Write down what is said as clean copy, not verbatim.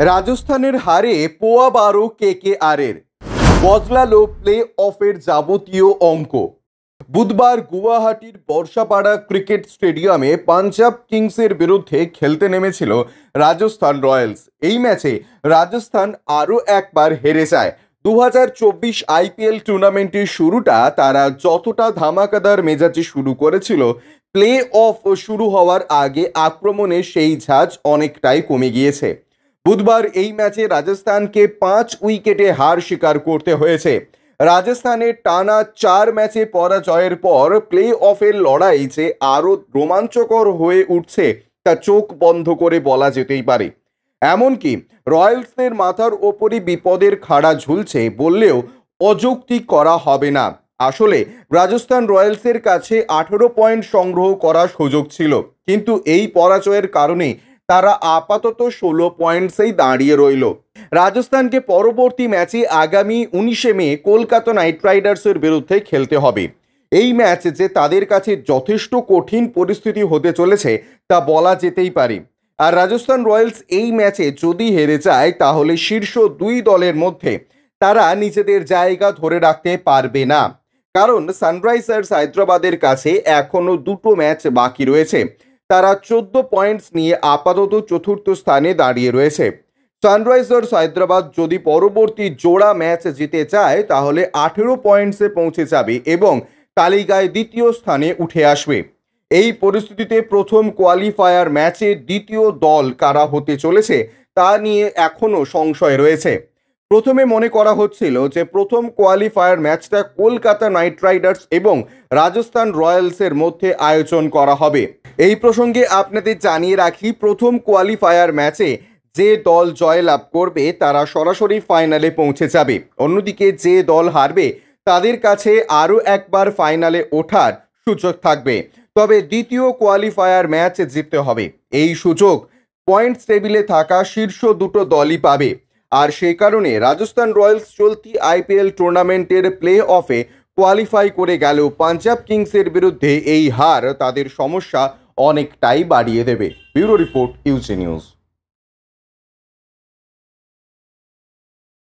রাজস্থানের হারে পোয়া 12 কেকেআরের বদলালো প্লে অফের যাবতীয় অঙ্ক। বুধবার গুয়াহাটির বর্ষাপাড়া ক্রিকেট স্টেডিয়ামে পাঞ্জাব কিংসের বিরুদ্ধে খেলতে নেমেছিল রাজস্থান রয়্যালস। এই ম্যাচে রাজস্থান আরও একবার হেরে যায়। 2024 আইপিএল টুর্নামেন্টের শুরুটা তারা যতটা ধামাকাদার মেজাজে শুরু করেছিল, প্লে অফ শুরু হওয়ার আগে আক্রমণে সেই ঝাঁজ অনেকটাই কমে গিয়েছে। বুধবার এই ম্যাচে রাজস্থানকে 5 উইকেটে হার স্বীকার করতে হয়েছে। রাজস্থানের টানা 4 ম্যাচে পরাজয়ের পর প্লে অফের লড়াই যে আরও রোমাঞ্চকর হয়ে উঠছে তা চোখ বন্ধ করে বলা যেতেই পারে। এমনকি রয়্যালসদের মাথার ওপরই বিপদের খাড়া ঝুলছে বললেও অযৌক্তিক করা হবে না। আসলে রাজস্থান রয়্যালসের কাছে 18 পয়েন্ট সংগ্রহ করার সুযোগ ছিল, কিন্তু এই পরাজয়ের কারণে তারা আপাতত 16 পয়েন্টসেই দাঁড়িয়ে রইল। রাজস্থানকে পরবর্তী ম্যাচে আগামী 19 মে কলকাতা নাইট রাইডার্সের বিরুদ্ধে খেলতে হবে। এই ম্যাচ যে তাদের কাছে যথেষ্ট কঠিন পরিস্থিতি হতে চলেছে তা বলা যেতেই পারে। আর রাজস্থান রয়্যালস এই ম্যাচে যদি হেরে যায় তাহলে শীর্ষ 2 দলের মধ্যে তারা নিজেদের জায়গা ধরে রাখতে পারবে না, কারণ সানরাইজার্স হায়দ্রাবাদের কাছে এখনও 2টো ম্যাচ বাকি রয়েছে। তারা 14 পয়েন্টস নিয়ে আপাতত চতুর্থ স্থানে দাঁড়িয়ে রয়েছে। সানরাইজার্স হায়দ্রাবাদ যদি পরবর্তী জোড়া ম্যাচ জিতে যায় তাহলে 18 পয়েন্টসে পৌঁছে যাবে এবং তালিকায় দ্বিতীয় স্থানে উঠে আসবে। এই পরিস্থিতিতে প্রথম কোয়ালিফায়ার ম্যাচে দ্বিতীয় দল কারা হতে চলেছে তা নিয়ে এখনও সংশয় রয়েছে। প্রথমে মনে করা হচ্ছিল যে প্রথম কোয়ালিফায়ার ম্যাচটা কলকাতা নাইট রাইডার্স এবং রাজস্থান রয়্যালসের মধ্যে আয়োজন করা হবে। এই প্রসঙ্গে আপনাদের জানিয়ে রাখি, প্রথম কোয়ালিফায়ার ম্যাচে যে দল জয়লাভ করবে তারা সরাসরি ফাইনালে পৌঁছে যাবে। অন্যদিকে যে দল হারবে তাদের কাছে আরও একবার ফাইনালে ওঠার সুযোগ থাকবে, তবে দ্বিতীয় কোয়ালিফায়ার ম্যাচ জিততে হবে। এই সুযোগ পয়েন্টস টেবিলে থাকা শীর্ষ 2টো দলই পাবে। আর সেই কারণে রাজস্থান রয়্যালস চলতি আইপিএল টুর্নামেন্টের প্লে অফে কোয়ালিফাই করে গেলেও পাঞ্জাব কিংসের বিরুদ্ধে এই হার তাদের সমস্যা অনেকটাই বাড়িয়ে দেবে। Bureau report, UG news.